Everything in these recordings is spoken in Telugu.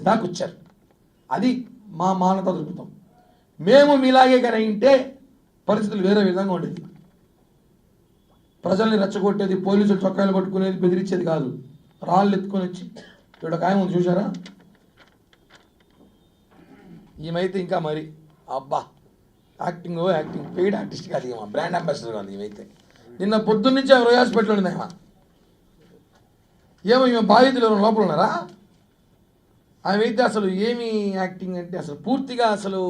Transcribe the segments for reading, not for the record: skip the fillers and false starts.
దాకా వచ్చారు. అది మా మానవత దృక్పథం. మేము మీలాగే కానీ ఉంటే పరిస్థితులు వేరే విధంగా ఉండేది. ప్రజల్ని రెచ్చగొట్టేది, పోలీసులు చొక్కాయలు పట్టుకునేది, బెదిరించేది కాదు. రాళ్ళు ఎత్తుకొని వచ్చి ఇక్కడ ఒక ఆయన చూసారా, ఈమెయితే ఇంకా మరి అబ్బా యాక్టింగ్ పెయిడ్ ఆర్టిస్ట్ కాదు, ఏమో బ్రాండ్ అంబాసిడర్ కాదు. ఈమెయితే నిన్న పొద్దున్నుంచి రోయ్ హాస్పిటల్ ఉంది. ఏమో ఈమె బాధితులు లోపల ఉన్నారా? ఆమె అయితే అసలు ఏమి యాక్టింగ్ అంటే అసలు పూర్తిగా అసలు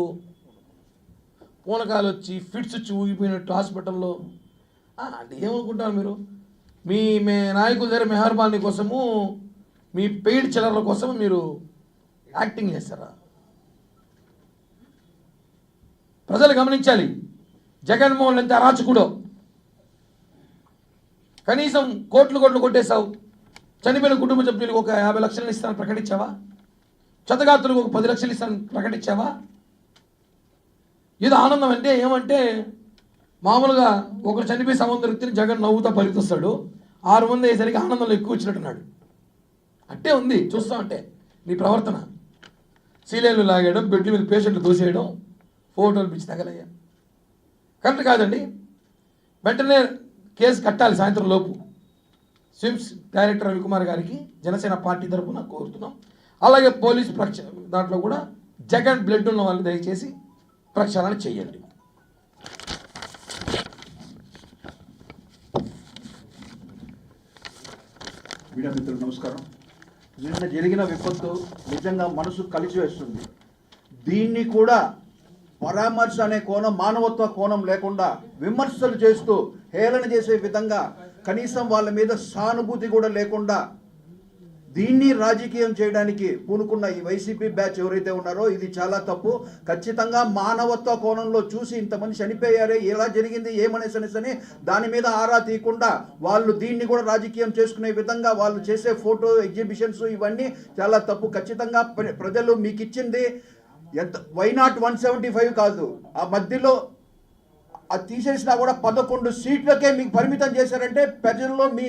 పూనకాలు వచ్చి ఫిట్స్ వచ్చి ఊగిపోయినట్టు హాస్పిటల్లో. అంటే ఏమనుకుంటారు మీరు? మీ నాయకుల దగ్గర మెహర్బానీ కోసము, మీ పెయిడ్ చిల్లర్ల కోసం మీరు యాక్టింగ్ చేస్తారా? ప్రజలు గమనించాలి. జగన్మోహన్ ఎంత అరాచకుడో. కనీసం కోట్లు కొట్టేశావు. చనిపోయిన కుటుంబ సభ్యులకు ఒక 50 లక్షలు ఇస్తానని ప్రకటించావా? క్షతగాత్రులకు ఒక 10 లక్షలు ఇస్తానని ప్రకటించావా? ఏదో ఆనందం అంటే ఏమంటే మామూలుగా ఒకరు చనిపోయి సముద్ర వ్యక్తిని జగన్ నవ్వుతా పరిగెత్తాడు. 6 మంది అయ్యేసరికి ఆనందంలో ఎక్కువ వచ్చినట్టున్నాడు. అంటే ఉంది చూస్తా ఉంటే నీ ప్రవర్తన. సీలేలు లాగేయడం, బెడ్ల మీద పేషెంట్లు దోసేయడం, ఫోటోలు పిచ్చి తగలయ్యా. కరెక్ట్ కాదండి. వెంటనే కేసు కట్టాలి సాయంత్రం లోపు. స్విమ్స్ డైరెక్టర్ రవికుమార్ గారికి జనసేన పార్టీ తరఫున కోరుతున్నాం. అలాగే పోలీస్ దాంట్లో కూడా జగన్ బ్లడ్ ఉన్న వాళ్ళు దయచేసి ప్రక్షాళన చేయండి. మీడియా మిత్రులు నమస్కారం. నిన్న జరిగిన విపత్తు నిజంగా మనసు కలిసివేస్తుంది. దీన్ని కూడా పరామర్శ అనే కోణం, మానవత్వ కోణం లేకుండా విమర్శలు చేస్తూ హేళన చేసే విధంగా, కనీసం వాళ్ళ మీద సానుభూతి కూడా లేకుండా దీన్ని రాజకీయం చేయడానికి పూనుకున్న ఈ వైసీపీ బ్యాచ్ ఎవరైతే ఉన్నారో ఇది చాలా తప్పు. ఖచ్చితంగా మానవత్వ కోణంలో చూసి ఇంతమంది చనిపోయారే, ఎలా జరిగింది, ఏమనేసని దాని మీద ఆరా తీయకుండా వాళ్ళు దీన్ని కూడా రాజకీయం చేసుకునే విధంగా వాళ్ళు చేసే ఫోటో ఎగ్జిబిషన్స్ ఇవన్నీ చాలా తప్పు. ఖచ్చితంగా ప్రజలు మీకు ఇచ్చింది ఎంత వైనాట్ 175 కాదు, ఆ మధ్యలో అది తీసేసినా కూడా 11 సీట్లకే మీకు పరిమితం చేశారంటే ప్రజల్లో మీ